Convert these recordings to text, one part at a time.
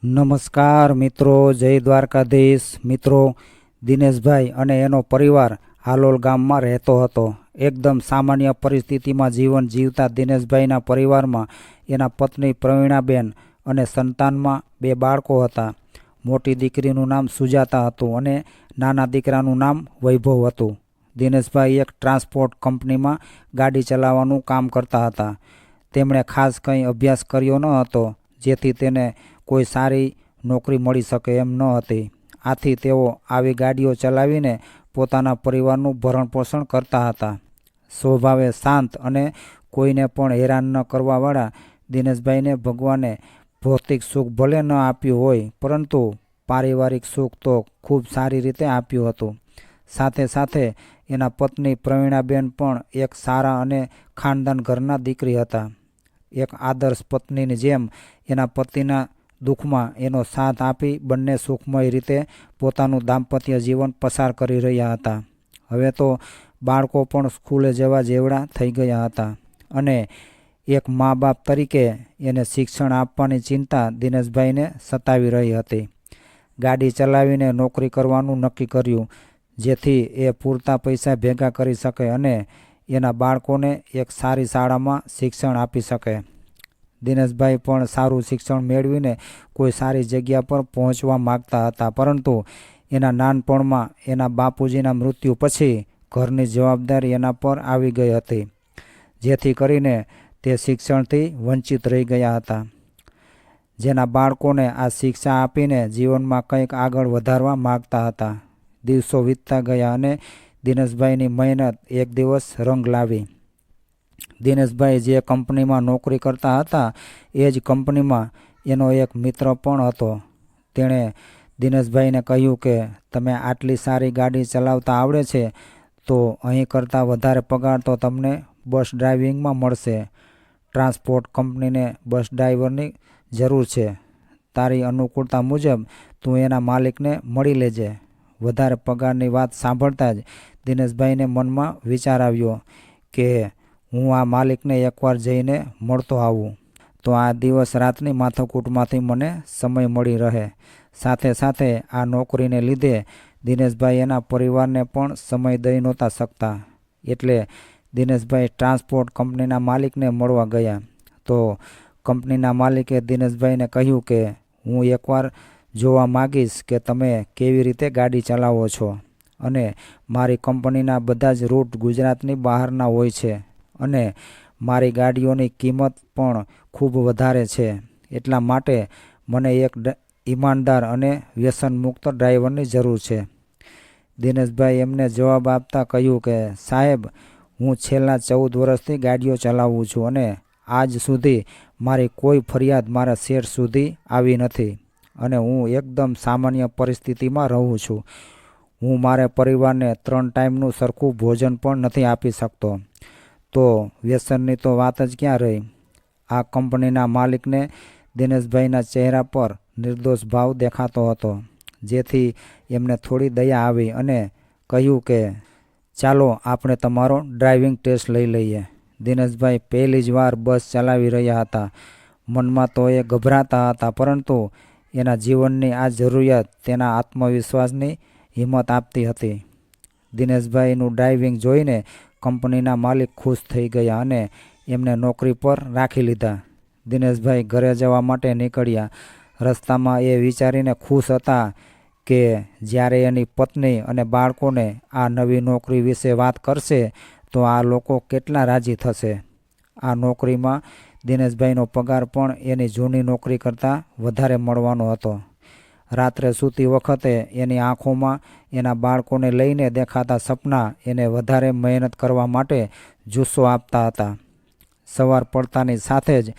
નમસ્કાર મિત્રો, જય દ્વારકાધીશ મિત્રો। દિનેશભાઈ અને એનો પરિવાર હાલોલ ગામમાં રહેતો હતો। એકદમ સામાન્ય પરિસ્થિતિમાં જીવન જીવતા દિનેશભાઈના પરિવારમાં એના પત્ની પ્રવીણાબેન અને સંતાનમાં 2 બાળકો હતા। મોટી દીકરીનું નામ સુજાતા હતું અને નાના દીકરાનું નામ વૈભવ હતું। દિનેશભાઈ એક ટ્રાન્સપોર્ટ કંપનીમાં ગાડી ચલાવવાનું કામ કરતા હતા। તેમણે ખાસ કંઈ અભ્યાસ કર્યો ન હતો, જેથી તેને કોઈ સારી નોકરી મળી શકે એમ ન હતી। આથી તેઓ આવી ગાડીઓ ચલાવીને પોતાના પરિવારનું ભરણપોષણ કરતા હતા। સ્વભાવે શાંત અને કોઈને પણ હેરાન ન કરવાવાળા દિનેશભાઈને ભગવાને ભૌતિક સુખ ભલે ન આપ્યું હોય, પરંતુ પારિવારિક સુખ તો ખૂબ સારી રીતે આપ્યું હતું। સાથે સાથે એના પત્ની પ્રવીણાબેન પણ એક સારા અને ખાનદાન ઘરના દીકરી હતા। એક આદર્શ પત્નીની જેમ એના પતિના દુઃખમાં એનો સાથ આપી બંને સુખમય રીતે પોતાનું દાંપત્ય જીવન પસાર કરી રહ્યા હતા। હવે તો બાળકો પણ સ્કૂલે જવા જેવડા થઈ ગયા હતા અને એક મા બાપ તરીકે એને શિક્ષણ આપવાની ચિંતા દિનેશભાઈને સતાવી રહી હતી। ગાડી ચલાવીને નોકરી કરવાનું નક્કી કર્યું, જેથી એ પૂરતા પૈસા ભેગા કરી શકે અને એના બાળકોને એક સારી શાળામાં શિક્ષણ આપી શકે। દિનેશભાઈ પણ સારું શિક્ષણ મેળવીને કોઈ સારી જગ્યા પર પહોંચવા માગતા હતા, પરંતુ એના નાનપણમાં એના બાપુજીના મૃત્યુ પછી ઘરની જવાબદારી એના પર આવી ગઈ હતી, જેથી કરીને તે શિક્ષણથી વંચિત રહી ગયા હતા। જેના બાળકોને આ શિક્ષા આપીને જીવનમાં કંઈક આગળ વધારવા માગતા હતા। દિવસો વીતતા ગયા અને દિનેશભાઈની મહેનત એક દિવસ રંગ લાવી। દિનેશભાઈ જે કંપનીમાં નોકરી કરતા હતા, એ જ કંપનીમાં એનો એક મિત્ર પણ હતો। તેણે દિનેશભાઈને કહ્યું કે તમે આટલી સારી ગાડી ચલાવતા આવડે છે, તો અહીં કરતાં વધારે પગાર તો તમને બસ ડ્રાઇવિંગમાં મળશે। ટ્રાન્સપોર્ટ કંપનીને બસ ડ્રાઈવરની જરૂર છે। તારી અનુકૂળતા મુજબ તું એના માલિકને મળી લેજે। વધારે પગારની વાત સાંભળતા જ દિનેશભાઈને મનમાં વિચાર આવ્યો કે હું આ માલિકને એકવાર જઈને મળતો આવું, તો આ દિવસ રાતની માથાકૂટમાંથી મને સમય મળી રહે। સાથે સાથે આ નોકરીને લીધે દિનેશભાઈ એના પરિવારને પણ સમય દઈ નહોતા શકતા, એટલે દિનેશભાઈ ટ્રાન્સપોર્ટ કંપનીના માલિકને મળવા ગયા। તો કંપનીના માલિકે દિનેશભાઈને કહ્યું કે હું એકવાર જોવા માગીશ કે તમે કેવી રીતે ગાડી ચલાવો છો, અને મારી કંપનીના બધા જ રૂટ ગુજરાતની બહારના હોય છે અને મારી ગાડીઓની કિંમત પણ ખૂબ વધારે છે, એટલા માટે મને એક ઈમાનદાર અને વ્યસનમુક્ત ડ્રાઈવરની જરૂર છે। દિનેશભાઈ એમને જવાબ આપતા કહ્યું કે સાહેબ, હું છેલ્લા 14 વર્ષથી ગાડીઓ ચલાવું છું અને આજ સુધી મારી કોઈ ફરિયાદ મારા શેઠ સુધી આવી નથી, અને હું એકદમ સામાન્ય પરિસ્થિતિમાં રહું છું। હું મારા પરિવારને 3 ટાઈમનું સરખું ભોજન પણ નથી આપી શકતો, તો વ્યસનની તો વાત જ ક્યાં રહી। આ કંપનીના માલિકને દિનેશભાઈના ચહેરા પર નિર્દોષ ભાવ દેખાતો હતો, જેથી એમને થોડી દયા આવી અને કહ્યું કે ચાલો આપણે તમારો ડ્રાઇવિંગ ટેસ્ટ લઈ લઈએ। દિનેશભાઈ પહેલી જ વાર બસ ચલાવી રહ્યા હતા। મનમાં તો એ ગભરાતા હતા, પરંતુ એના જીવનની આ જરૂરિયાત તેના આત્મવિશ્વાસની હિંમત આપતી હતી। દિનેશભાઈનું ડ્રાઇવિંગ જોઈને કંપનીના માલિક ખુશ થઈ ગયા અને એમને નોકરી પર રાખી લીધા। દિનેશભાઈ ઘરે જવા માટે નીકળ્યા। રસ્તામાં એ વિચારીને ખુશ હતા કે જ્યારે એની પત્ની અને બાળકોને આ નવી નોકરી વિશે વાત કરશે, તો આ લોકો કેટલા રાજી થશે। આ નોકરીમાં દિનેશભાઈનો પગાર પણ એની જૂની નોકરી કરતાં વધારે મળવાનો હતો। રાત્રે સૂતી વખતે એની આંખોમાં એના બાળકોને લઈને દેખાતા સપના એને વધારે મહેનત કરવા માટે જુસ્સો આપતા હતા। સવાર પડતાની સાથે જ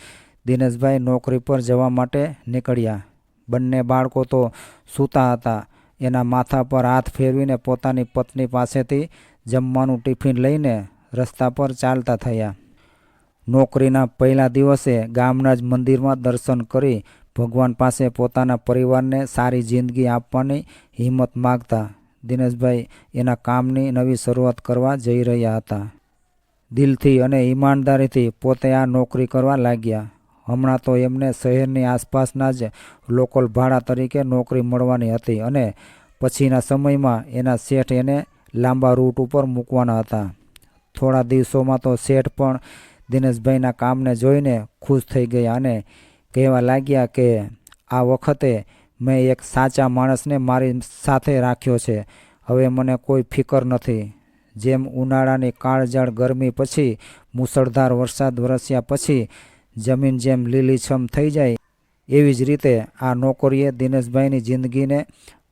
દિનેશભાઈ નોકરી પર જવા માટે નીકળ્યા। બંને બાળકો તો સૂતા હતા। એના માથા પર હાથ ફેરવીને પોતાની પત્ની પાસેથી જમવાનું ટિફિન લઈને રસ્તા પર ચાલતા થયા। નોકરીના પહેલા દિવસે ગામના જ મંદિરમાં દર્શન કરી ભગવાન પાસે પોતાના પરિવારને સારી જિંદગી આપવાની હિંમત માગતા દિનેશભાઈ એના કામની નવી શરૂઆત કરવા જઈ રહ્યા હતા। દિલથી અને ઈમાનદારીથી પોતે આ નોકરી કરવા લાગ્યા। હમણાં તો એમને શહેરની આસપાસના જ લોકલ ભાડા તરીકે નોકરી મળવાની હતી અને પછીના સમયમાં એના શેઠ એને લાંબા રૂટ ઉપર મૂકવાના હતા. થોડા દિવસોમાં તો શેઠ પણ દિનેશભાઈના કામને જોઈને ખુશ થઈ ગયા અને કહેવા લાગ્યા કે આ વખતે મેં એક સાચા માણસને મારી સાથે રાખ્યો છે. હવે મને કોઈ ફિકર નથી. જેમ ઉનાળાની કાળઝાળ ગરમી પછી મુશળધાર વરસાદ વરસ્યા પછી જમીન જેમ લીલીછમ થઈ જાય, એવી જ રીતે આ નોકરીએ દિનેશભાઈની જિંદગીને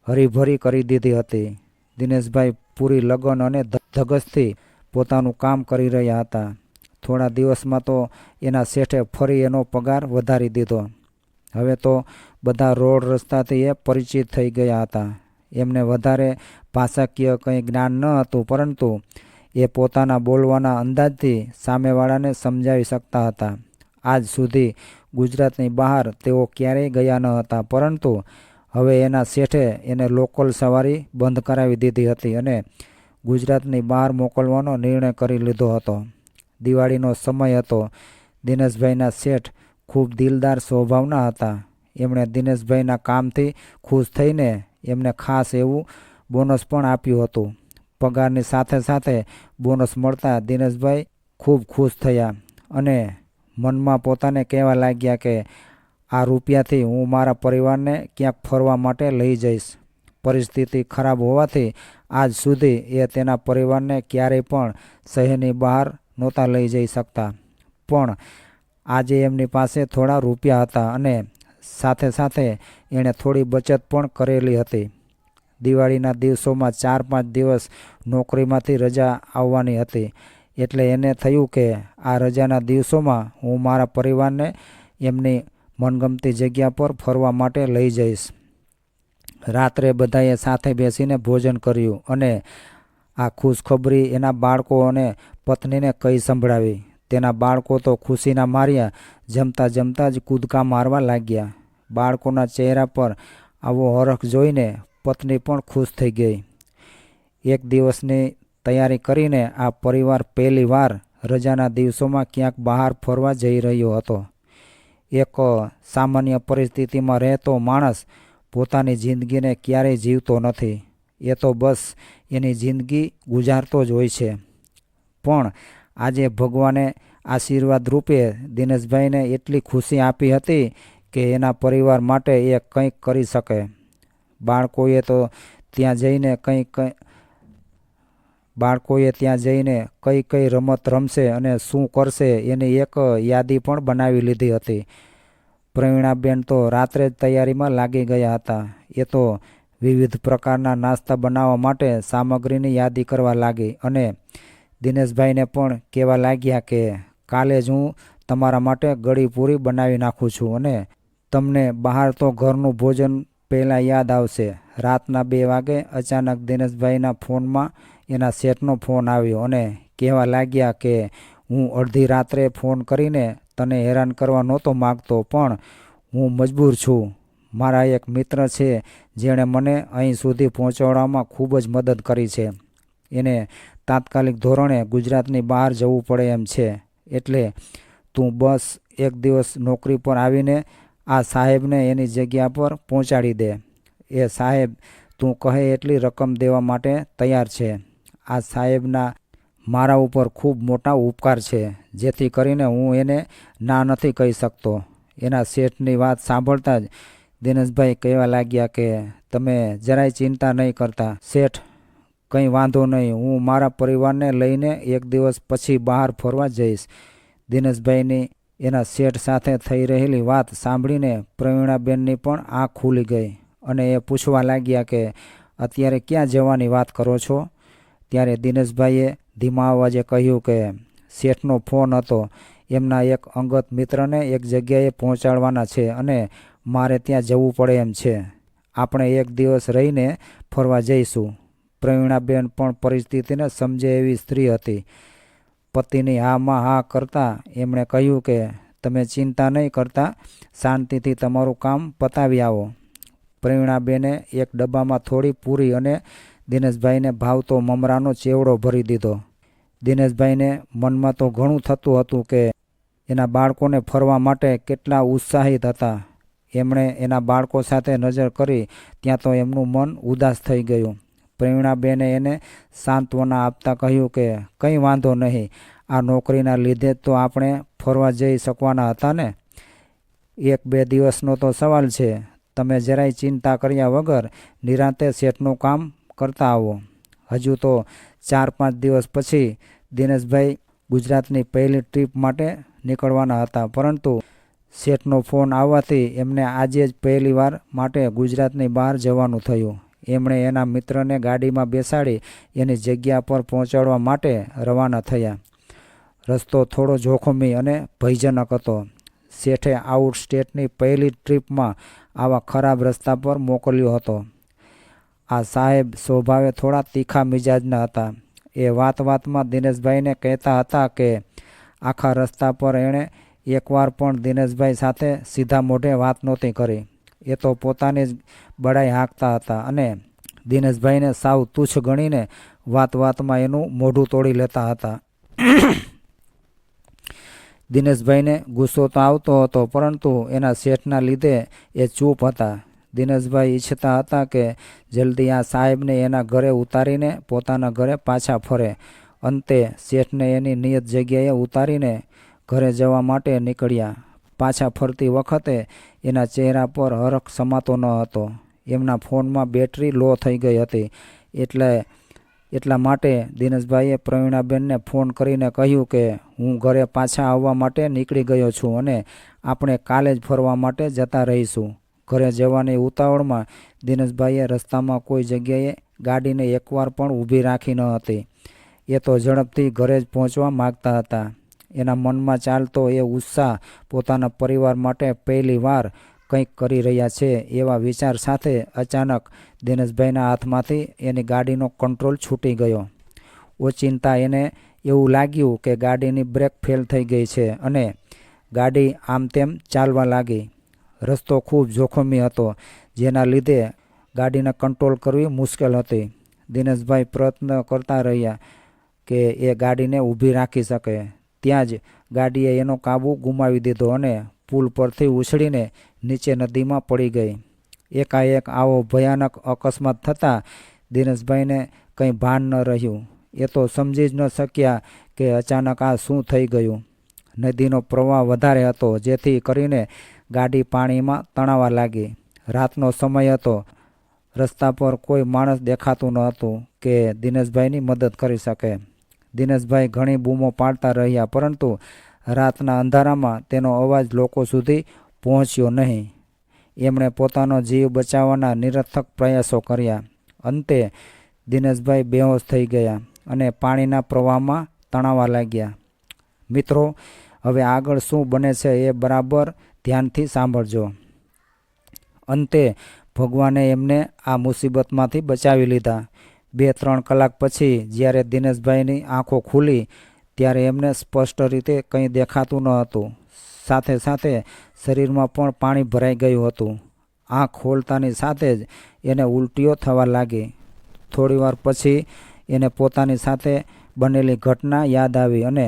હરીભરી કરી દીધી હતી. દિનેશભાઈ પૂરી લગન અને ધગશથી પોતાનું કામ કરી રહ્યા હતા. થોડા દિવસમાં તો એના શેઠે ફરી એનો પગાર વધારી દીધો. હવે તો બધા રોડ રસ્તાથી એ પરિચિત થઈ ગયા હતા. એમને વધારે ભાષાકીય કંઈ જ્ઞાન ન હતું, પરંતુ એ પોતાના બોલવાના અંદાજથી સામેવાળાને સમજાવી શકતા હતા. આજ સુધી ગુજરાતની બહાર તેઓ ક્યારેય ગયા ન હતા, પરંતુ હવે એના શેઠે એને લોકલ સવારી બંધ કરાવી દીધી હતી અને ગુજરાતની બહાર મોકલવાનો નિર્ણય કરી લીધો હતો. દિવાળીનો સમય હતો. દિનેશભાઈના શેઠ ખૂબ દિલદાર સ્વભાવના હતા. એમણે દિનેશભાઈના કામથી ખુશ થઈને એમને ખાસ એવું બોનસ પણ આપ્યું હતું. પગારની સાથે સાથે બોનસ મળતા દિનેશભાઈ ખૂબ ખુશ થયા અને મનમાં પોતાને કહેવા લાગ્યા કે આ રૂપિયાથી હું મારા પરિવારને ક્યાંક ફરવા માટે લઈ જઈશ. પરિસ્થિતિ ખરાબ હોવાથી આજ સુધી એ તેના પરિવારને ક્યારેય પણ શહેરની બહાર નહોતા લઈ જઈ શકતા. પણ આજે એમની પાસે થોડા રૂપિયા હતા અને સાથે સાથે એણે થોડી બચત પણ કરેલી હતી. દિવાળીના દિવસોમાં 4-5 દિવસ નોકરીમાંથી રજા આવવાની હતી, એટલે એને થયું કે આ રજાના દિવસોમાં હું મારા પરિવારને એમની મનગમતી જગ્યા પર ફરવા માટે લઈ જઈશ. રાત્રે બધાએ સાથે બેસીને ભોજન કર્યું અને આ ખુશખબરી એના બાળકો અને પત્નીને કહી સંભળાવી. તેના બાળકો તો ખુશીના માર્યા જમતા જમતા જ કૂદકા મારવા લાગ્યા. બાળકોના ચહેરા પર આવો હરખ જોઈને પત્ની પણ ખુશ થઈ ગઈ. એક દિવસની તૈયારી કરીને આ પરિવાર પહેલી વાર રજાના દિવસોમાં ક્યાંક બહાર ફરવા જઈ રહ્યો હતો. એક સામાન્ય પરિસ્થિતિમાં રહેતો માણસ પોતાની જિંદગીને ક્યારેય જીવતો નથી. એ તો બસ એની જિંદગી ગુજારતો જ હોય છે. પણ આજે ભગવાને આશીર્વાદ રૂપે દિનેશભાઈને એટલી ખુશી આપી હતી કે એના પરિવાર માટે એ કંઈક કરી શકે. બાળકોએ ત્યાં જઈને કઈ રમત રમશે અને શું કરશે એની એક યાદી પણ બનાવી લીધી હતી. પ્રવીણાબેન તો રાત્રે જ તૈયારીમાં લાગી ગયા હતા. એ તો વિવિધ પ્રકારના નાસ્તા બનાવવા માટે સામગ્રીની યાદી કરવા લાગી અને દિનેશભાઈને પણ કહેવા લાગ્યા કે કાલે જ હું તમારા માટે ગળી પૂરી બનાવી નાખું છું અને તમને બહાર તો ઘરનું ભોજન પહેલાં યાદ આવશે. રાતના 2 વાગે અચાનક દિનેશભાઈના ફોનમાં એના શેઠનો ફોન આવ્યો અને કહેવા લાગ્યા કે હું અડધી રાત્રે ફોન કરીને તને હેરાન કરવા નહોતો માગતો, પણ હું મજબૂર છું. મારા એક મિત્ર છે જેણે મને અહીં સુધી પહોંચાડવામાં ખૂબ જ મદદ કરી છે. એને તાત્કાલિક ધોરણે ગુજરાતની બહાર જવું પડે એમ છે. એટલે તું બસ એક દિવસ નોકરી પર આવીને આ સાહેબને એની જગ્યા પર પહોંચાડી દે. એ સાહેબ તું કહે એટલી રકમ દેવા માટે તૈયાર છે. આ સાહેબના મારા ઉપર ખૂબ મોટા ઉપકાર છે, જેથી કરીને હું એને ના નથી કહી શકતો. એના શેઠની વાત સાંભળતા જ દિનેશભાઈ કહેવા લાગ્યા કે તમે જરાય ચિંતા નહીં કરતા શેઠ, કંઈ વાંધો નહીં. હું મારા પરિવારને લઈને એક દિવસ પછી બહાર ફરવા જઈશ. દિનેશભાઈની એના શેઠ સાથે થઈ રહેલી વાત સાંભળીને પ્રવીણાબેનની પણ આંખ ખુલી ગઈ અને એ પૂછવા લાગ્યા કે અત્યારે ક્યાં જવાની વાત કરો છો? ત્યારે દિનેશભાઈએ ધીમા અવાજે કહ્યું કે શેઠનો ફોન હતો. એમના એક અંગત મિત્રને એક જગ્યાએ પહોંચાડવાના છે અને મારે ત્યાં જવું પડે એમ છે. આપણે એક દિવસ રહીને ફરવા જઈશું. પ્રવીણાબેન પણ પરિસ્થિતિને સમજે એવી સ્ત્રી હતી. પતિની હામાં હા કરતાં એમણે કહ્યું કે તમે ચિંતા નહીં કરતા, શાંતિથી તમારું કામ પતાવી આવો. પ્રવીણાબેને એક ડબ્બામાં થોડી પૂરી અને દિનેશભાઈને ભાવતો મમરાનો ચેવડો ભરી દીધો. દિનેશભાઈને મનમાં તો ઘણું થતું હતું કે એના બાળકોને ફરવા માટે કેટલા ઉત્સાહિત હતા. એમણે એના બાળકો સાથે નજર કરી ત્યાં તો એમનું મન ઉદાસ થઈ ગયું. પ્રવીણાબેને એને સાંત્વના આપતા કહ્યું કે કંઈ વાંધો નહીં, આ નોકરીના લીધે જ તો આપણે ફરવા જઈ શકવાના હતા ને. 1-2 દિવસનો તો સવાલ છે. તમે જરાય ચિંતા કર્યા વગર નિરાંતે શેઠનું કામ કરતા આવો. હજુ તો 4-5 દિવસ પછી દિનેશભાઈ ગુજરાતની પહેલી ટ્રીપ માટે નીકળવાના હતા, પરંતુ શેઠનો ફોન આવવાથી એમને આજે જ પહેલી વાર માટે ગુજરાતની બહાર જવાનું થયું. એમણે એના મિત્રને ગાડીમાં બેસાડી એની જગ્યા પર પહોંચાડવા માટે રવાના થયા. રસ્તો થોડો જોખમી અને ભયજનક હતો. શેઠે આઉટ સ્ટેટની પહેલી ટ્રીપમાં આવા ખરાબ રસ્તા પર મોકલ્યો હતો. આ સાહેબ સ્વભાવે થોડા તીખા મિજાજના હતા. એ વાતમાં દિનેશભાઈને કહેતા હતા કે આખા રસ્તા પર એણે એકવાર પણ દિનેશભાઈ સાથે સીધા મોઢે વાત નહોતી કરી. એ તો પોતાની જ બડાઈ હાંકતા હતા અને દિનેશભાઈને સાવ તુચ્છ ગણીને વાતમાં એનું મોઢું તોડી લેતા હતા. દિનેશભાઈને ગુસ્સો તો આવતો હતો, પરંતુ એના શેઠના લીધે એ ચૂપ હતા. દિનેશભાઈ ઈચ્છતા હતા કે જલ્દી આ સાહેબને એના ઘરે ઉતારીને પોતાના ઘરે પાછા ફરે. અંતે શેઠને એની નિયત જગ્યાએ ઉતારીને ઘરે જવા માટે નીકળ્યા. પાછા ફરતી વખતે એના ચહેરા પર હરખ સમાતો ન હતો. એમના ફોનમાં બેટરી લો થઈ ગઈ હતી. એટલા માટે દિનેશભાઈએ પ્રવીણાબેનને ફોન કરીને કહ્યું કે હું ઘરે પાછા આવવા માટે નીકળી ગયો છું અને આપણે કાલે જ ફરવા માટે જતા રહીશું. ઘરે જવાની ઉતાવળમાં દિનેશભાઈએ રસ્તામાં કોઈ જગ્યાએ ગાડીને એકવાર પણ ઊભી રાખી ન હતી. એ તો ઝડપથી ઘરે જ પહોંચવા માગતા હતા. એના મનમાં ચાલતો એ ઉત્સાહ પોતાના પરિવાર માટે પહેલી વાર કંઈક કરી રહ્યા છે એવા વિચાર સાથે અચાનક દિનેશભાઈના હાથમાંથી એની ગાડીનો કંટ્રોલ છૂટી ગયો. ઓચિંતા એને એવું લાગ્યું કે ગાડીની બ્રેક ફેલ થઈ ગઈ છે અને ગાડી આમ તેમ ચાલવા લાગી. રસ્તો ખૂબ જોખમી હતો, જેના લીધે ગાડીને કંટ્રોલ કરવી મુશ્કેલ હતી. દિનેશભાઈ પ્રયત્ન કરતા રહ્યા કે એ ગાડીને ઊભી રાખી શકે. ત્યાં જ ગાડીએ એનો કાબુ ગુમાવી દીધો અને પુલ પરથી ઉછળીને નીચે નદીમાં પડી ગઈ. એકાએક આવો ભયાનક અકસ્માત થતાં દિનેશભાઈને કંઈ ભાન ન રહ્યું. એ તો સમજી જ ન શક્યા કે અચાનક આ શું થઈ ગયું. નદીનો પ્રવાહ વધારે હતો, જેથી કરીને ગાડી પાણીમાં તણાવા લાગી. રાતનો સમય હતો. રસ્તા પર કોઈ માણસ દેખાતું ન હતું કે દિનેશભાઈની મદદ કરી શકે. દિનેશભાઈ ઘણી બૂમો પાડતા રહ્યા, પરંતુ રાતના અંધારામાં તેનો અવાજ લોકો સુધી પહોંચ્યો નહીં. એમણે પોતાનો જીવ બચાવવાના નિરર્થક પ્રયાસો કર્યા. અંતે દિનેશભાઈ બેહોશ થઈ ગયા અને પાણીના પ્રવાહમાં તણાવા લાગ્યા. મિત્રો, હવે આગળ શું બને છે એ બરાબર ધ્યાનથી સાંભળજો. અંતે ભગવાને એમને આ મુસીબતમાંથી બચાવી લીધા. 2-3 કલાક પછી જ્યારે દિનેશભાઈની આંખો ખુલી ત્યારે એમને સ્પષ્ટ રીતે કંઈ દેખાતું ન હતું. સાથે સાથે શરીરમાં પણ પાણી ભરાઈ ગયું હતું. આંખ ખોલતાની સાથે જ એને ઉલટીઓ થવા લાગી. થોડીવાર પછી એને પોતાની સાથે બનેલી ઘટના યાદ આવી અને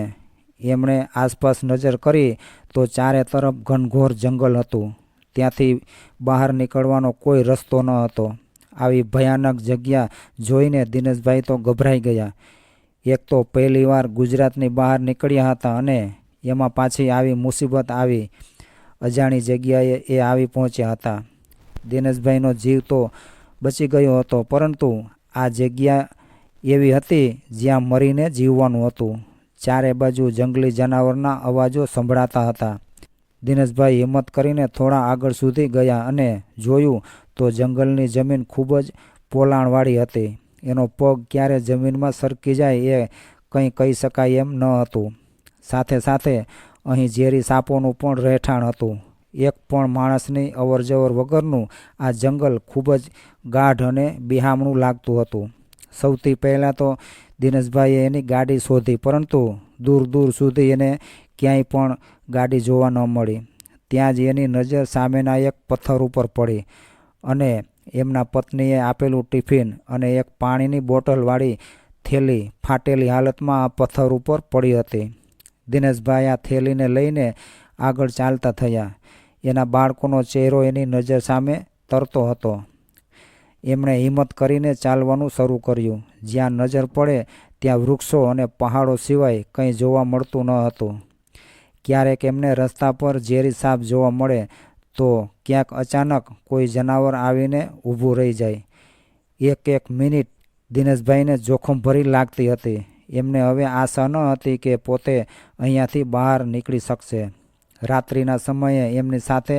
એમણે આસપાસ નજર કરી તો ચારે તરફ ઘનઘોર જંગલ હતું. ત્યાંથી બહાર નીકળવાનો કોઈ રસ્તો ન હતો. આવી ભયાનક જગ્યા જોઈને દિનેશભાઈ તો ગભરાઈ ગયા. એક તો પહેલીવાર ગુજરાતની બહાર નીકળ્યા હતા અને એમાં પાછી આવી મુસીબત આવી. અજાણી જગ્યાએ એ આવી પહોંચ્યા હતા. દિનેશભાઈનો જીવ તો બચી ગયો હતો, પરંતુ આ જગ્યા એવી હતી જ્યાં મરીને જીવવાનું હતું. ચારે બાજુ જંગલી જાનવરના અવાજો સંભળાતા હતા. દિનેશભાઈ હિંમત કરીને થોડા આગળ સુધી ગયા અને જોયું તો જંગલની જમીન ખૂબ જ પોલાણવાળી હતી. એનો પગ ક્યારે જમીનમાં સરકી જાય એ કંઈ કહી શકાય એમ ન હતું. સાથે સાથે અહીં ઝેરી સાપોનું પણ રહેઠાણ હતું. એક પણ માણસની અવરજવર વગરનું આ જંગલ ખૂબ જ ગાઢ અને બિહામણું લાગતું હતું. સૌથી પહેલાં તો દિનેશભાઈએ એની ગાડી શોધી, પરંતુ દૂર સુધી એને ક્યાંય પણ ગાડી જોવા ન મળી. ત્યાં જ એની નજર સામેના એક પથ્થર ઉપર પડી અને એમના પત્નીએ આપેલું ટિફિન અને એક પાણીની બોટલવાળી થેલી ફાટેલી હાલતમાં આ પથ્થર ઉપર પડી હતી. દિનેશભાઈ આ થેલીને લઈને આગળ ચાલતા થયા. એના બાળકોનો ચહેરો એની નજર સામે તરતો હતો. એમણે હિંમત કરીને ચાલવાનું શરૂ કર્યું. જ્યાં નજર પડે ત્યાં વૃક્ષો અને પહાડો સિવાય કંઈ જોવા મળતું ન હતું. ક્યારેક એમને રસ્તા પર ઝેરી સાપ જોવા મળે તો ક્યાંક અચાનક કોઈ જનાવર આવીને ઊભું રહી જાય. એક એક મિનિટ દિનેશભાઈને જોખમભરી લાગતી હતી. એમને હવે આશા ન હતી કે પોતે અહીંયાથી બહાર નીકળી શકશે. રાત્રિના સમયે એમની સાથે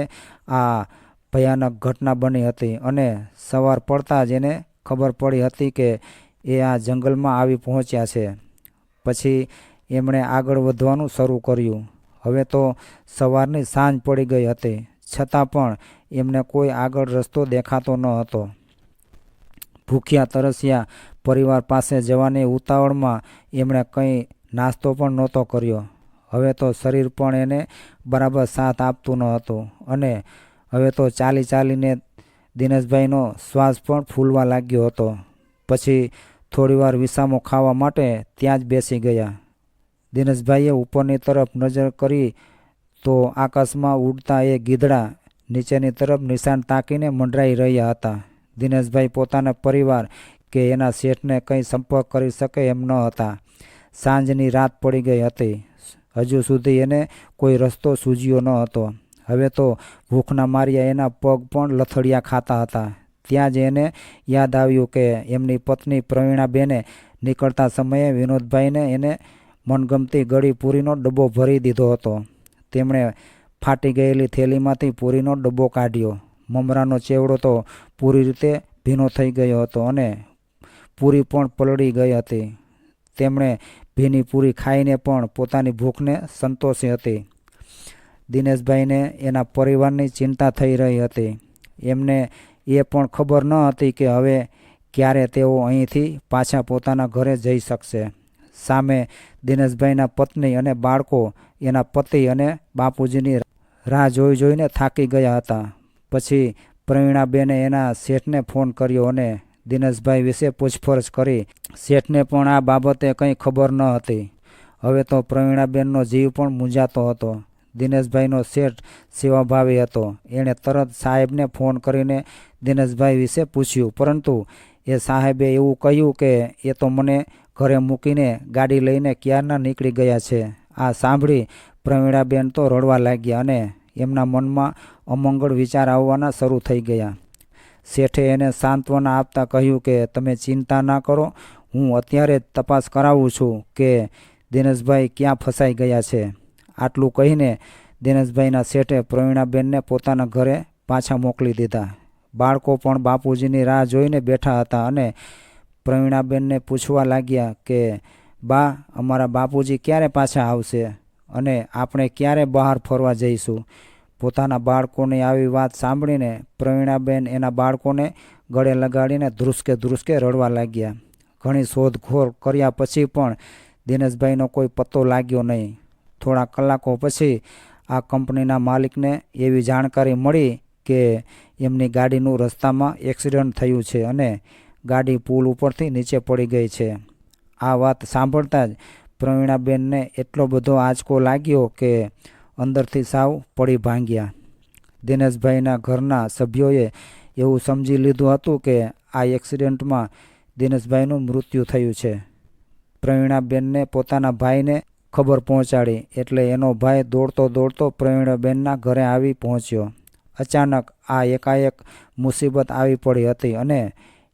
આ ભયાનક ઘટના બની હતી અને સવાર પડતાં જ એને ખબર પડી હતી કે એ આ જંગલમાં આવી પહોંચ્યા છે. પછી એમણે આગળ વધવાનું શરૂ કર્યું. હવે તો સવારની સાંજ પડી ગઈ હતી, છતાં પણ એમને કોઈ આગળ રસ્તો દેખાતો ન હતો. ભૂખ્યા તરસ્યા પરિવાર પાસે જવાની ઉતાવળમાં એમણે કંઈ નાસ્તો પણ નહોતો કર્યો. હવે તો શરીર પણ એને બરાબર સાથ આપતું ન હતું અને હવે તો ચાલી ચાલીને દિનેશભાઈનો શ્વાસ પણ ફૂલવા લાગ્યો હતો. પછી થોડીવાર વિસામો ખાવા માટે ત્યાં જ બેસી ગયા. દિનેશભાઈએ ઉપરની તરફ નજર કરી તો આકાશમાં ઉડતા એ ગીધડા નીચેની તરફ નિશાન તાકીને મંડરાઈ રહ્યા હતા. દિનેશભાઈ પોતાના પરિવાર કે એના શેઠને કંઈ સંપર્ક કરી શકે એમ ન હતા. સાંજની રાત પડી ગઈ હતી. હજુ સુધી એને કોઈ રસ્તો સૂઝ્યો ન હતો. હવે તો ભૂખના માર્યા એના પગ પણ લથડિયા ખાતા હતા. ત્યાં જ એને યાદ આવ્યું કે એમની પત્ની પ્રવીણાબેને નીકળતા સમયે વિનોદભાઈને એને મનગમતી ગળી પૂરીનો ડબ્બો ભરી દીધો હતો. તેમણે ફાટી ગયેલી થેલીમાંથી પૂરીનો ડબ્બો કાઢ્યો. મમરાનો ચેવડો તો પૂરી રીતે ભીનો થઈ ગયો હતો અને પૂરી પણ પલળી ગઈ હતી. તેમણે ભીની પૂરી ખાઈને પણ પોતાની ભૂખને સંતોષી હતી. દિનેશભાઈને એના પરિવારની ચિંતા થઈ રહી હતી. એમને એ પણ ખબર ન હતી કે હવે ક્યારે તેઓ અહીંથી પાછા પોતાના ઘરે જઈ શકશે. સામે દિનેશભાઈના પત્ની અને બાળકો એના પતિ અને બાપુજીની રાહ જોઈને થાકી ગયા હતા. પછી પ્રવીણાબેને એના શેઠને ફોન કર્યો અને દિનેશભાઈ વિશે પૂછપરછ કરી. શેઠને પણ આ બાબતે કંઈ ખબર ન હતી. હવે તો પ્રવીણાબેનનો જીવ પણ મૂંઝાતો હતો. દિનેશભાઈનો શેઠ સેવાભાવી હતો. એણે તરત સાહેબને ફોન કરીને દિનેશભાઈ વિશે પૂછ્યું, પરંતુ એ સાહેબે એવું કહ્યું કે એ તો મને ઘરે મૂકીને ગાડી લઈને ક્યારના નીકળી ગયા છે. આ સાંભળી પ્રવીણાબેન તો રડવા લાગ્યા અને એમના મનમાં અમંગળ વિચાર આવવાના શરૂ થઈ ગયા. શેઠે એને સાંત્વના આપતા કહ્યું કે તમે ચિંતા ના કરો, હું અત્યારે જ તપાસ કરાવું છું કે દિનેશભાઈ ક્યાં ફસાઈ ગયા છે. આટલું કહીને દિનેશભાઈના શેઠે પ્રવીણાબેનને પોતાના ઘરે પાછા મોકલી દીધા. બાળકો પણ બાપુજીની રાહ જોઈને બેઠા હતા અને પ્રવીણાબેનને પૂછવા લાગ્યા કે બા, અમારા બાપુજી ક્યારે પાછા આવશે અને આપણે ક્યારે બહાર ફરવા જઈશું. પોતાના બાળકોની આવી વાત સાંભળીને પ્રવીણાબેન એના બાળકોને ગળે લગાડીને ધ્રુસકે રડવા લાગ્યા. ઘણી શોધખોળ કર્યા પછી પણ દિનેશભાઈનો કોઈ પત્તો લાગ્યો નહીં. થોડા કલાકો પછી આ કંપનીના માલિકને એવી જાણકારી મળી કે એમની ગાડીનું રસ્તામાં એક્સિડન્ટ થયું છે અને ગાડી પુલ ઉપરથી નીચે પડી ગઈ છે. આ વાત સાંભળતા જ પ્રવીણાબેનને એટલો બધો આંચકો લાગ્યો કે અંદરથી સાવ પડી ભાંગ્યા. દિનેશભાઈના ઘરના સભ્યોએ એવું સમજી લીધું હતું કે આ એક્સિડન્ટમાં દિનેશભાઈનું મૃત્યુ થયું છે. પ્રવીણાબેનને પોતાના ભાઈને ખબર પહોંચાડી એટલે એનો ભાઈ દોડતો પ્રવીણાબેનના ઘરે આવી પહોંચ્યો. અચાનક આ એકાએક મુસીબત આવી પડી હતી અને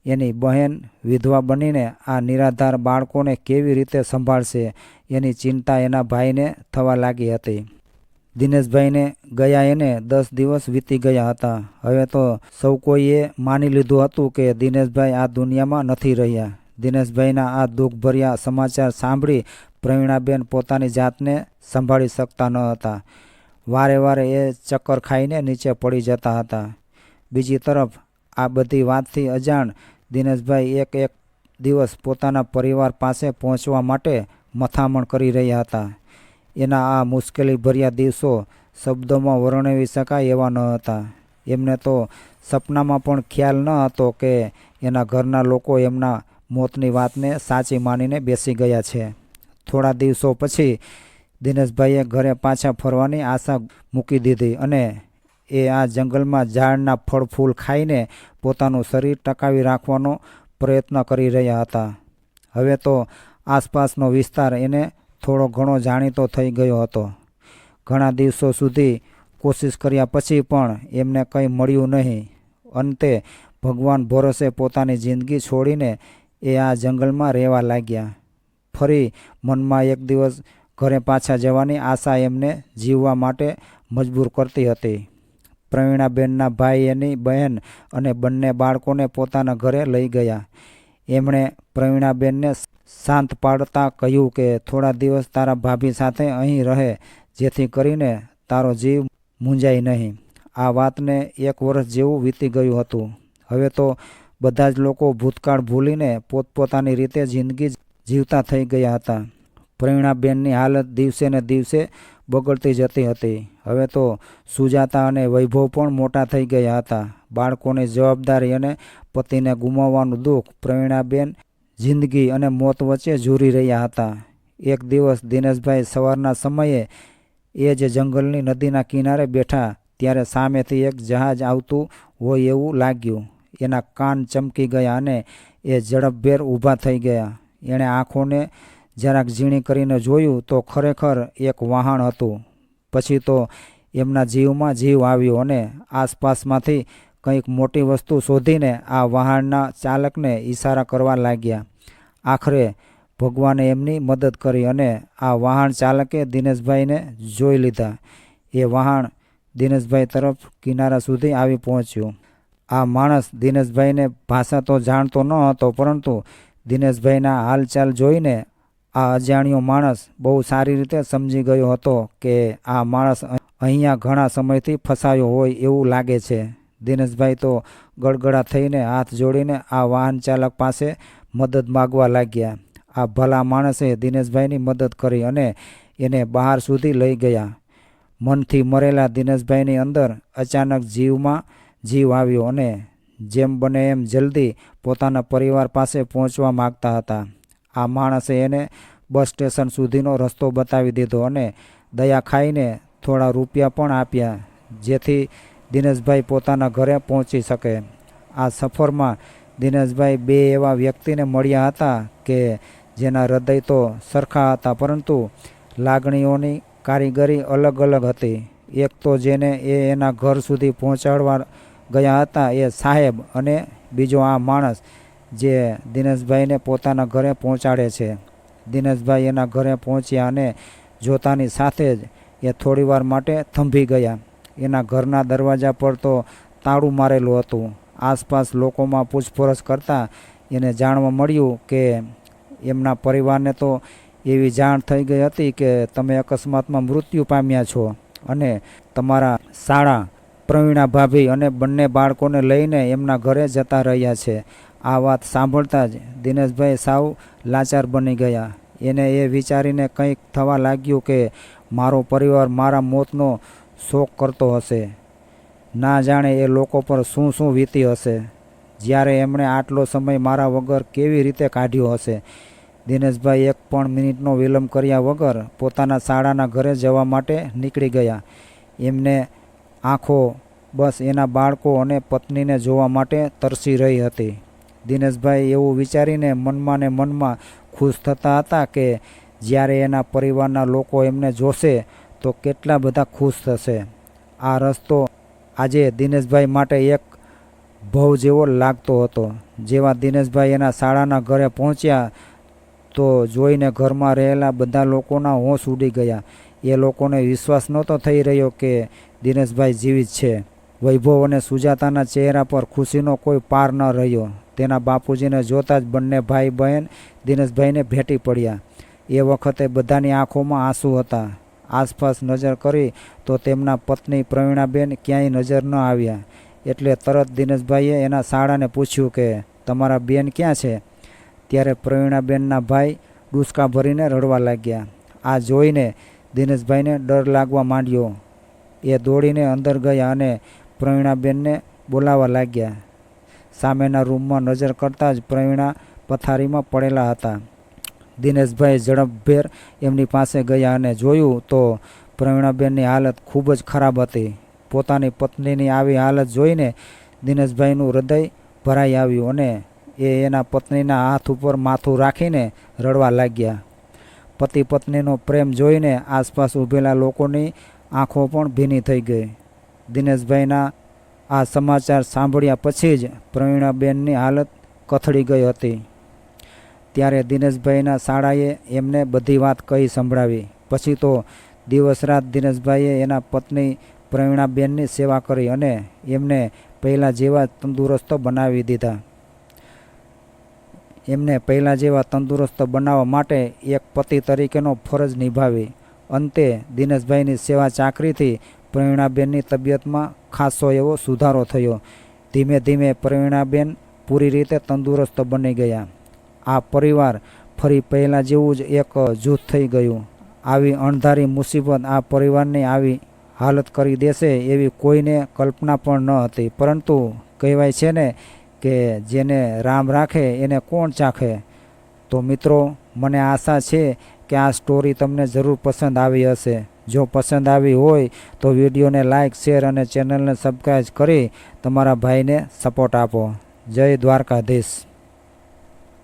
એની બહેન વિધવા બનીને આ નિરાધાર બાળકોને કેવી રીતે સંભાળશે એની ચિંતા એના ભાઈને થવા લાગી હતી. દિનેશભાઈને ગયા એને 10 દિવસ વીતી ગયા હતા. હવે તો સૌ કોઈએ માની લીધું હતું કે દિનેશભાઈ આ દુનિયામાં નથી રહ્યા. દિનેશભાઈના આ દુઃખભર્યા સમાચાર સાંભળી પ્રવીણાબેન પોતાની જાતને સંભાળી શકતા ન હતા. વારે વારે એ ચક્કર ખાઈને નીચે પડી જતા હતા. બીજી તરફ આ બધી વાતથી અજાણ દિનેશભાઈ એક દિવસ પોતાના પરિવાર પાસે પહોંચવા માટે મથામણ કરી રહ્યા હતા. એના આ મુશ્કેલીભર્યા દિવસો શબ્દોમાં વર્ણવી શકાય એવા ન હતા. એમને તો સપનામાં પણ ખ્યાલ ન હતો કે એના ઘરના લોકો એમના મોતની વાતને સાચી માનીને બેસી ગયા છે. થોડા દિવસો પછી દિનેશભાઈએ ઘરે પાછા ફરવાની આશા મૂકી દીધી અને એ આ જંગલમાં ઝાડના ફળ ફૂલ ખાઈને પોતાનું શરીર ટકાવી રાખવાનો પ્રયત્ન કરી રહ્યા હતા. હવે તો આસપાસનો વિસ્તાર એને થોડો ઘણો જાણીતો થઈ ગયો હતો. ઘણા દિવસો સુધી કોશિશ કર્યા પછી પણ એમને કંઈ મળ્યું નહીં. અંતે ભગવાન ભરોસે પોતાની જિંદગી છોડીને એ આ જંગલમાં રહેવા લાગ્યા. ફરી મનમાં એક દિવસ ઘરે પાછા જવાની આશા એમને જીવવા માટે મજબૂર કરતી હતી. પ્રવીણાબેનના ભાઈ એની બહેન અને બંને બાળકોને પોતાના ઘરે લઈ ગયા. એમણે પ્રવીણાબેનને શાંત પાડતા કહ્યું કે થોડા દિવસ તારા ભાભી સાથે અહીં રહે, જેથી કરીને તારો જીવ મૂંઝાય નહીં. આ વાતને 1 વર્ષ જેવું વીતી ગયું હતું. હવે તો બધા જ લોકો ભૂતકાળ ભૂલીને પોતપોતાની રીતે જિંદગી જીવતા થઈ ગયા હતા. પ્રવીણાબેનની હાલત દિવસે ને દિવસે બગડતી જતી હતી. હવે તો સુજાતા અને વૈભવ પણ મોટા થઈ ગયા હતા. બાળકોની જવાબદારી અને પતિને ગુમાવવાનું દુઃખ પ્રવીણાબેન જિંદગી અને મોત વચ્ચે ઝૂરી રહ્યા હતા. એક દિવસ દિનેશભાઈ સવારના સમયે એ જ જંગલની નદીના કિનારે બેઠા ત્યારે સામેથી એક જહાજ આવતું હોય એવું લાગ્યું. એના કાન ચમકી ગયા અને એ ઝડપભેર ઊભા થઈ ગયા. એણે આંખોને જરાક ઝીણી કરીને જોયું તો ખરેખર એક વહાણ હતું. પછી તો એમના જીવમાં જીવ આવ્યો અને આસપાસમાંથી કંઈક મોટી વસ્તુ શોધીને આ વહાણના ચાલકને ઈશારા કરવા લાગ્યા. આખરે ભગવાને એમની મદદ કરી અને આ વહાણ ચાલકે દિનેશભાઈને જોઈ લીધા. એ વહાણ દિનેશભાઈ તરફ કિનારા સુધી આવી પહોંચ્યું. આ માણસ દિનેશભાઈને ભાષા તો જાણતો ન હતો, પરંતુ દિનેશભાઈના હાલચાલ જોઈને આ અજાણ્યો માણસ બહુ સારી રીતે સમજી ગયો હતો કે આ માણસ અહીંયા ઘણા સમયથી ફસાયો હોય એવું લાગે છે. દિનેશભાઈ તો ગડગડા થઈને હાથ જોડીને આ વાહન ચાલક પાસે મદદ માગવા લાગ્યા. આ ભલા માણસે દિનેશભાઈની મદદ કરી અને એને બહાર સુધી લઈ ગયા. મનથી મરેલા દિનેશભાઈની અંદર અચાનક જીવમાં જીવ આવ્યો અને જેમ બને એમ જલ્દી પોતાના પરિવાર પાસે પહોંચવા માગતા હતા. આ માણસે એને બસ સ્ટેશન સુધીનો રસ્તો બતાવી દીધો અને દયા ખાઈને થોડા રૂપિયા પણ આપ્યા, જેથી દિનેશભાઈ પોતાના ઘરે પહોંચી શકે. આ સફરમાં દિનેશભાઈ 2 એવા વ્યક્તિને મળ્યા હતા કે જેના હૃદય તો સરખા હતા, પરંતુ લાગણીઓની કારીગરી અલગ અલગ હતી. એક તો જેને એના ઘર સુધી પહોંચાડવા ગયા હતા એ સાહેબ, અને બીજો આ માણસ જે દિનેશભાઈને પોતાના ઘરે પહોંચાડે છે. દિનેશભાઈ એના ઘરે પહોંચ્યા અને જોતાની સાથે જ એ થોડીવાર માટે થંભી ગયા. એના ઘરના દરવાજા પર તો તાળું મારેલું હતું. આસપાસ લોકોમાં પૂછપરછ કરતાં એને જાણવા મળ્યું કે એમના પરિવારને તો એવી જાણ થઈ ગઈ હતી કે તમે અકસ્માતમાં મૃત્યુ પામ્યા છો અને તમારા શાળા પ્રવીણા ભાભી અને બંને બાળકોને લઈને એમના ઘરે જતા રહ્યા છે. આ વાત સાંભળતા જ દિનેશભાઈ સાવ લાચાર બની ગયા. એને એ વિચારીને કંઈક થવા લાગ્યું કે મારો પરિવાર મારા મોતનો શોક કરતો હશે. ના જાણે એ લોકો પર શું શું વીતી હશે, જ્યારે એમણે આટલો સમય મારા વગર કેવી રીતે કાઢ્યો હશે. દિનેશભાઈ એક પણ મિનિટનો વિલંબ કર્યા વગર પોતાના શાળાના ઘરે જવા માટે નીકળી ગયા. એમને આંખો બસ એના બાળકો અને પત્નીને જોવા માટે તરસી રહી હતી. દિનેશભાઈ એવું વિચારીને મનમાં ને મનમાં ખુશ થતા હતા કે જ્યારે એના પરિવારના લોકો એમને જોશે તો કેટલા બધા ખુશ થશે. આ રસ્તો આજે દિનેશભાઈ માટે એક ભવ જેવો લાગતો હતો. જેવા દિનેશભાઈ એના શાળાના ઘરે પહોંચ્યા તો જોઈને ઘરમાં રહેલા બધા લોકોના હોશ ઉડી ગયા. એ લોકોને વિશ્વાસ નહોતો થઈ રહ્યો કે દિનેશભાઈ જીવિત છે. વૈભવ અને સુજાતાના ચહેરા પર ખુશીનો કોઈ પાર ન રહ્યો. તેના બાપુજીને જોતા જ બંને ભાઈ બહેન દિનેશભાઈને ભેટી પડ્યા. એ વખતે બધાની આંખોમાં આંસુ હતા. આસપાસ નજર કરી તો તેમના પત્ની પ્રવીણાબેન ક્યાંય નજર ન આવ્યા. એટલે તરત દિનેશભાઈએ એના શાળાને પૂછ્યું કે તમારા બેન ક્યાં છે? ત્યારે પ્રવીણાબેનના ભાઈ ડૂસકા ભરીને રડવા લાગ્યા. આ જોઈને દિનેશભાઈને ડર લાગવા માંડ્યો. એ દોડીને અંદર ગયા અને પ્રવીણાબેનને બોલાવવા લાગ્યા. સામેના રૂમમાં નજર કરતાં જ પ્રવીણા પથારીમાં પડેલા હતા. દિનેશભાઈ ઝડપભેર એમની પાસે ગયા અને જોયું તો પ્રવીણાબેનની હાલત ખૂબ જ ખરાબ હતી. પોતાની પત્નીની આવી હાલત જોઈને દિનેશભાઈનું હૃદય ભરાઈ આવ્યું અને એ એના પત્નીના હાથ ઉપર માથું રાખીને રડવા લાગ્યા. પતિ પત્નીનો પ્રેમ જોઈને આસપાસ ઊભેલા લોકોની આંખો પણ ભીની થઈ ગઈ. દિનેશભાઈના આ સમાચાર સાંભળ્યા પછી જ પ્રવીણાબેનની હાલત કથળી ગઈ હતી. ત્યારે દિનેશભાઈના શાળાએ એમને બધી વાત કહી સંભળાવી. પછી તો દિવસ રાત દિનેશભાઈએ એના પત્ની પ્રવીણાબેનની સેવા કરી અને એમને પહેલાં જેવા તંદુરસ્ત બનાવી દીધા. એમને પહેલાં જેવા તંદુરસ્ત બનાવવા માટે એક પતિ તરીકેનો ફરજ નિભાવી. અંતે દિનેશભાઈની સેવા ચાકરીથી પ્રવીણાબેનની તબિયતમાં ખાસો એવો સુધારો થયો. ધીમે ધીમે પ્રવીણાબેન પૂરી રીતે તંદુરસ્ત બની ગયા. આ પરિવાર ફરી પહેલાં જેવું જ એક જૂથ થઈ ગયું. આવી અણધારી મુસીબત આ પરિવારની આવી હાલત કરી દેશે એવી કોઈને કલ્પના પણ ન હતી. પરંતુ કહેવાય છે ને કે જેને રામ રાખે એને કોણ ચાખે. તો મિત્રો, મને આશા છે કે આ સ્ટોરી તમને જરૂર પસંદ આવી હશે. જો પસંદ આવી હોય તો વિડીયોને લાઇક, શેર અને ચેનલને સબસ્ક્રાઈબ કરી તમારા ભાઈને સપોર્ટ આપો. જય દ્વારકાધીશ.